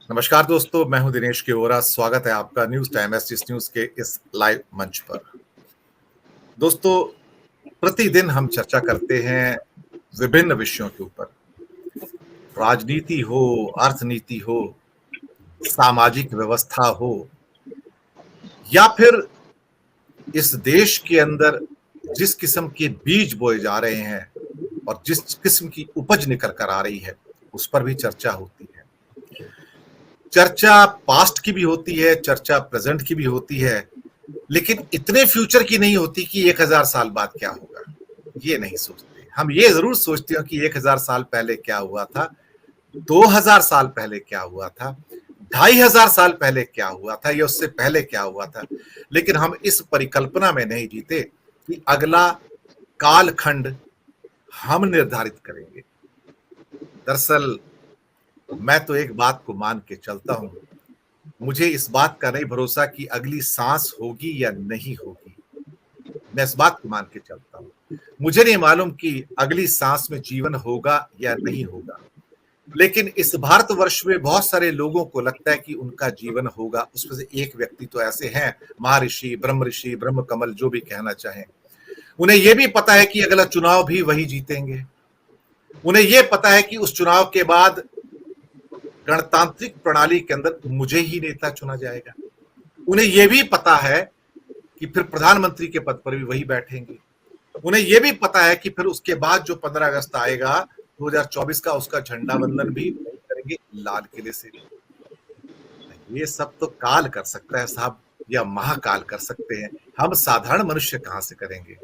नमस्कार दोस्तों, मैं हूं दिनेश केवरा। स्वागत है आपका न्यूज टाइम एसटीएस न्यूज के इस लाइव मंच पर। दोस्तों, प्रतिदिन हम चर्चा करते हैं विभिन्न विषयों के ऊपर। राजनीति हो, अर्थनीति हो, सामाजिक व्यवस्था हो, या फिर इस देश के अंदर जिस किस्म के बीज बोए जा रहे हैं और जिस किस्म की उपज निकल कर आ रही है, उस पर भी चर्चा होती है। चर्चा पास्ट की भी होती है, चर्चा प्रेजेंट की भी होती है, लेकिन इतने फ्यूचर की नहीं होती कि 1000 साल बाद क्या होगा, ये नहीं सोचते। हम ये जरूर सोचते हो कि 1000 साल पहले क्या हुआ था, 2000 साल पहले क्या हुआ था, 2500 साल पहले क्या हुआ था, या उससे पहले क्या हुआ था। लेकिन हम इस परिकल्पना में नहीं जीते कि अगला कालखंड हम निर्धारित करेंगे। दरअसल मैं तो एक बात को मान के चलता हूं, मुझे इस बात का नहीं भरोसा कि अगली सांस होगी या नहीं होगी। मैं इस बात को मान के चलता हूं। मुझे नहीं मालूम कि अगली सांस में जीवन होगा या नहीं होगा, लेकिन इस भारतवर्ष में बहुत सारे लोगों को लगता है कि उनका जीवन होगा। उसमें से एक व्यक्ति तो ऐसे हैं, महर्षि, ब्रह्म कमल, जो भी कहना चाहें। उन्हें यह भी पता है कि अगला चुनाव भी वही जीतेंगे। उन्हें यह पता है कि उस चुनाव के बाद गणतांत्रिक प्रणाली के अंदर मुझे ही नेता चुना जाएगा। उन्हें यह भी पता है कि फिर प्रधानमंत्री के पद पर भी वही बैठेंगे। उन्हें यह भी पता है कि फिर उसके बाद जो 15 अगस्त आएगा 2024 का, उसका झंडा वंदन भी करेंगे लाल किले से। ये सब तो काल कर सकता है साहब, या महाकाल कर सकते हैं। हम साधारण मनुष्य कहां से करेंगे।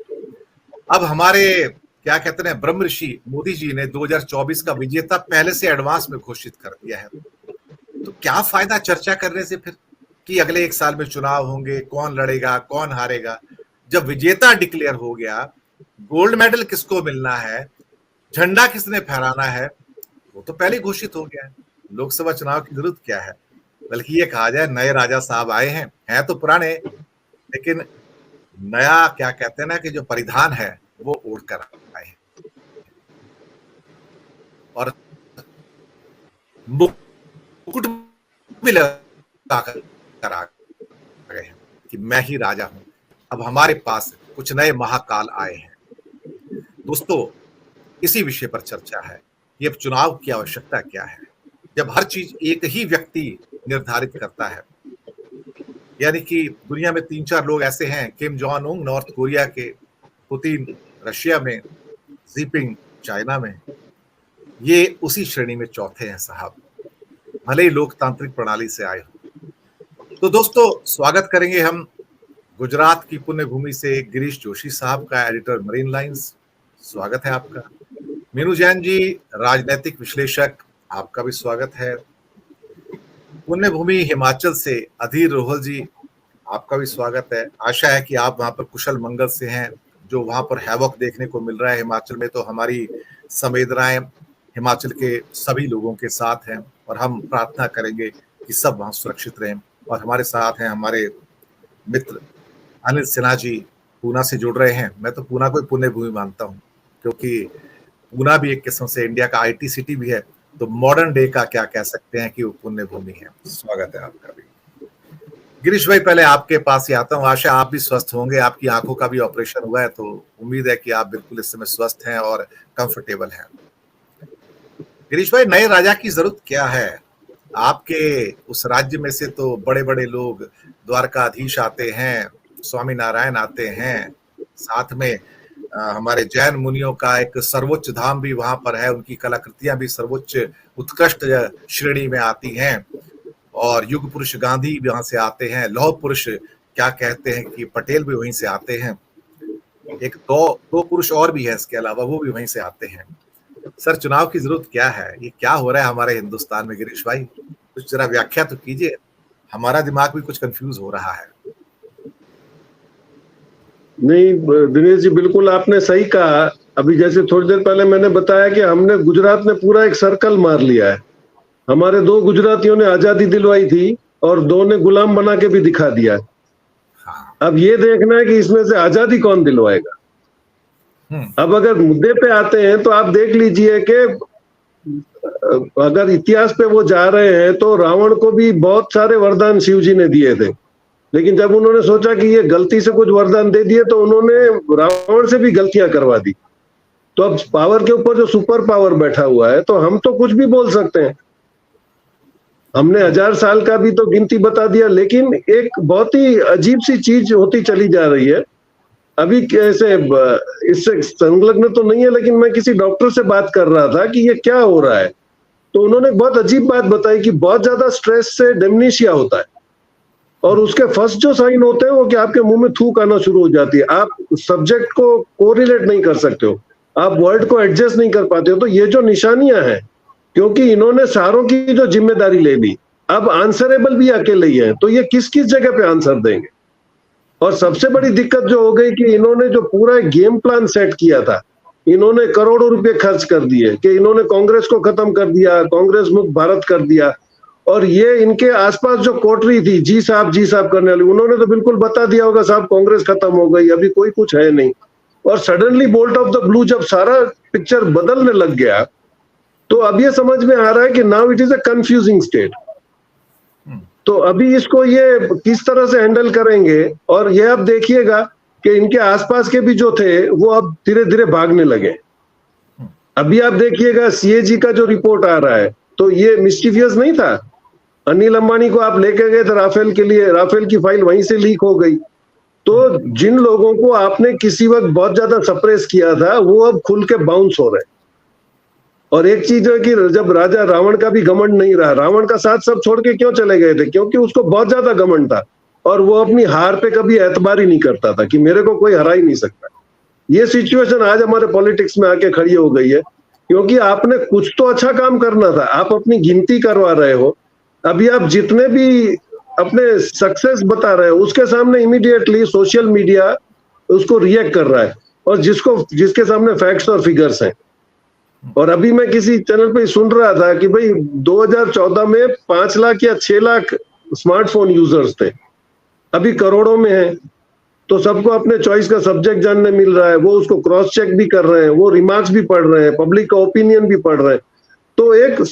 अब हमारे क्या कहते हैं ब्रह्म ऋषि मोदी जी ने 2024 का विजेता पहले से एडवांस में घोषित कर दिया है। तो क्या फायदा चर्चा करने से फिर कि अगले 1 साल में चुनाव होंगे, कौन लड़ेगा, कौन हारेगा। जब विजेता डिक्लेयर हो गया, गोल्ड मेडल किसको मिलना है, झंडा किसने फहराना है, वो तो पहले घोषित हो गया है। लोकसभा चुनाव की जरूरत क्या है। बल्कि ये कहा जाए नए राजा साहब आए हैं तो पुराने, लेकिन नया क्या कहते हैं ना कि जो परिधान है वो ओढ़ कर आए हैं और मुकुट भी लगा कर आ गए हैं कि मैं ही राजा हूं। अब हमारे पास कुछ नए महाकाल आए हैं। दोस्तों, इसी विषय पर चर्चा है कि अब चुनाव की आवश्यकता क्या है, जब हर चीज एक ही व्यक्ति निर्धारित करता है। यानी कि दुनिया में 3-4 लोग ऐसे हैं, Kim Jong Un north Korea के, पुतिन रशिया में, जिनपिंग चाइना में, ये उसी श्रेणी में चौथे हैं साहब, भले ही लोकतांत्रिक प्रणाली से आए हो। तो दोस्तों, स्वागत करेंगे हम गुजरात की पुण्य भूमि से गिरीश जोशी साहब का, एडिटर मरीन लाइंस। स्वागत है आपका। मीनू जैन जी, राजनीतिक विश्लेषक, आपका भी स्वागत है। पुण्य भूमि हिमाचल से अधीर रोहल जी, आपका भी स्वागत है। आशा है कि आप वहां पर कुशल मंगल से हैं। जो वहां पर हैवॉक देखने को मिल रहा है हिमाचल में, तो हमारी संवेदनाएं हिमाचल के सभी लोगों के साथ हैं और हम प्रार्थना करेंगे कि सब वहां सुरक्षित रहें। और हमारे साथ हैं हमारे मित्र अनिल सिन्हा जी, पूना से जुड़ रहे हैं। मैं तो पूना को पुण्य भूमि मानता हूँ, क्योंकि पूना भी एक किस्म से इंडिया का आईटी सिटी भी है। तो मॉडर्न डे का क्या कह सकते हैं कि वो पुण्य भूमि है। स्वागत है आपका भी। गिरीश भाई, पहले आपके पास ही आता हूँ। आशा आप भी स्वस्थ होंगे, आपकी आंखों का भी ऑपरेशन हुआ है, तो उम्मीद है कि आप बिल्कुल इस समय स्वस्थ हैं और कंफर्टेबल हैं। गिरीश भाई, नए राजा की जरूरत क्या है। आपके उस राज्य में से तो बड़े बड़े लोग, द्वारकाधीश आते हैं, स्वामी नारायण आते हैं, साथ में हमारे जैन मुनियों का एक सर्वोच्च धाम भी वहां पर है, उनकी कलाकृतियां भी सर्वोच्च उत्कृष्ट श्रेणी में आती हैं। और युग पुरुष गांधी भी वहां से आते हैं, लौह पुरुष क्या कहते हैं कि पटेल भी वहीं से आते हैं। एक दो पुरुष और भी है इसके अलावा, वो भी वहीं से आते हैं। सर, चुनाव की जरूरत क्या है, ये क्या हो रहा है हमारे हिंदुस्तान में। गिरीश भाई, कुछ जरा व्याख्या तो कीजिए, हमारा दिमाग भी कुछ कंफ्यूज हो रहा है। नहीं दिनेश जी, बिल्कुल आपने सही कहा। अभी जैसे थोड़ी देर पहले मैंने बताया कि हमने गुजरात में पूरा एक सर्कल मार लिया है। हमारे 2 गुजरातियों ने आजादी दिलवाई थी और 2 ने गुलाम बना के भी दिखा दिया। अब ये देखना है कि इसमें से आजादी कौन दिलवाएगा। अब अगर मुद्दे पे आते हैं तो आप देख लीजिए कि अगर इतिहास पे वो जा रहे हैं तो रावण को भी बहुत सारे वरदान शिव जी ने दिए थे, लेकिन जब उन्होंने सोचा कि ये गलती से कुछ वरदान दे दिए तो उन्होंने रावण से भी गलतियां करवा दी। तो अब पावर के ऊपर जो सुपर पावर बैठा हुआ है, तो हम तो कुछ भी बोल सकते हैं। हमने 1000 साल का भी तो गिनती बता दिया, लेकिन एक बहुत ही अजीब सी चीज होती चली जा रही है। अभी कैसे इससे संलग्न तो नहीं है, लेकिन मैं किसी डॉक्टर से बात कर रहा था कि ये क्या हो रहा है, तो उन्होंने बहुत अजीब बात बताई कि बहुत ज्यादा स्ट्रेस से डेमनीशिया होता है, और उसके फर्स्ट जो साइन होते हैं वो कि आपके मुंह में थूक आना शुरू हो जाती है, आप सब्जेक्ट को कोरिलेट नहीं कर सकते हो, आप वर्ड को एडजस्ट नहीं कर पाते हो। तो ये जो निशानियां हैं, क्योंकि इन्होंने सारों की जो जिम्मेदारी ले ली, अब आंसरेबल भी अकेले ही है, तो ये किस किस जगह पे आंसर देंगे। और सबसे बड़ी दिक्कत जो हो गई कि इन्होंने जो पूरा गेम प्लान सेट किया था, इन्होंने करोड़ों रुपए खर्च कर दिए कि इन्होंने कांग्रेस को खत्म कर दिया, कांग्रेस मुक्त भारत कर दिया। और ये इनके आसपास जो कोटरी थी, जी साहब करने वाली, उन्होंने तो बिल्कुल बता दिया होगा साहब कांग्रेस खत्म हो गई, अभी कोई कुछ है नहीं। और suddenly bolt of the blue जब सारा पिक्चर बदलने लग गया, तो अब ये समझ में आ रहा है कि now it is a confusing state. तो अभी इसको ये किस तरह से हैंडल करेंगे, और ये अब देखिएगा कि इनके आसपास के भी जो थे वो अब धीरे धीरे भागने लगे। अभी आप देखिएगा सीएजी का जो रिपोर्ट आ रहा है, तो ये मिस्टीफियस नहीं था। अनिल अंबानी को आप लेके गए थे राफेल के लिए, राफेल की फाइल वहीं से लीक हो गई। तो जिन लोगों को आपने किसी वक्त बहुत ज्यादा सप्रेस किया था, वो अब खुल के बाउंस हो रहे हैं। और एक चीज है कि जब राजा रावण का भी घमंड नहीं रहा, रावण का साथ सब छोड़ के क्यों चले गए थे, क्योंकि उसको बहुत ज्यादा घमंड था, और वो अपनी हार पे कभी एतबार ही नहीं करता था कि मेरे को कोई हरा ही नहीं सकता। ये सिचुएशन आज हमारे पॉलिटिक्स में आके खड़ी हो गई है, क्योंकि आपने कुछ तो अच्छा काम करना था, आप अपनी गिनती करवा रहे हो। अभी आप जितने भी अपने सक्सेस बता रहे हो, उसके सामने इमीडिएटली सोशल मीडिया उसको रिएक्ट कर रहा है, और जिसके सामने फैक्ट्स और फिगर्स हैं। और अभी मैं किसी चैनल पे सुन रहा था कि भाई 2014 में 5 लाख या 6 लाख स्मार्टफोन यूजर्स थे, अभी करोड़ों में है। तो सबको अपने चॉइस का सब्जेक्ट जानने मिल रहा है, वो उसको क्रॉस चेक भी कर रहे हैं, वो रिमार्क्स भी पढ़ रहे हैं, पब्लिक का ओपिनियन भी पढ़ रहे हैं। तो एक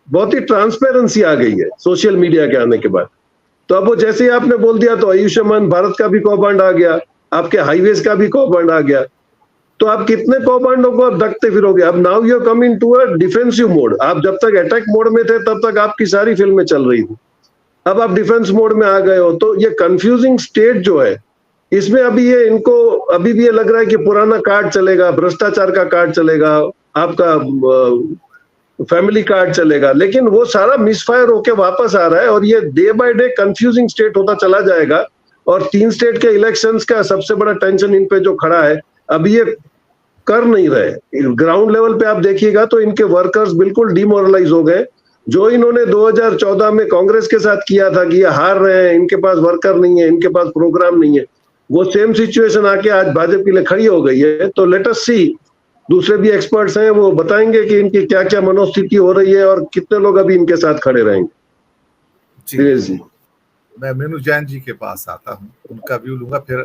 बहुत ही ट्रांसपेरेंसी आ गई है सोशल मीडिया के आने के बाद। तो अब वो जैसे ही आपने बोल दिया, तो आयुष्मान भारत का भी कौभांड आ गया, आपके हाईवेज का भी कौभांड आ गया। तो आप कितने कौभांडों को आप रखते फिरोगे। अब now you come into a defensive mode. आप जब तक अटैक मोड में थे, तब तक आपकी सारी फिल्में चल रही थी, अब आप डिफेंस मोड में आ गए हो। तो ये कंफ्यूजिंग स्टेट जो है, इसमें अभी ये इनको अभी भी ये लग रहा है कि पुराना कार्ड चलेगा, भ्रष्टाचार का कार्ड चलेगा, आपका फैमिली कार्ड चलेगा, लेकिन वो सारा मिसफायर होके वापस आ रहा है, और ये day by day confusing state होता चला जाएगा। और 3 स्टेट के इलेक्शंस का सबसे बड़ा टेंशन इन पे जो खड़ा है, अभी ये कर नहीं रहे। ग्राउंड लेवल पे आप देखिएगा तो इनके वर्कर्स बिल्कुल डिमोरलाइज हो गए। जो इन्होंने 2014 में कांग्रेस के साथ किया था कि ये हार रहे हैं, इनके पास वर्कर नहीं है, इनके पास प्रोग्राम नहीं है, वो सेम सिचुएशन आके आज भाजपा के लिए खड़ी हो गई है। तो लेट अस सी, दूसरे भी एक्सपर्ट्स हैं, वो बताएंगे कि इनकी क्या क्या मनोस्थिति हो रही है और कितने लोग अभी इनके साथ खड़े रहेंगे। जी, मैं मीनू जैन जी के पास आता हूँ, उनका व्यू लूंगा, फिर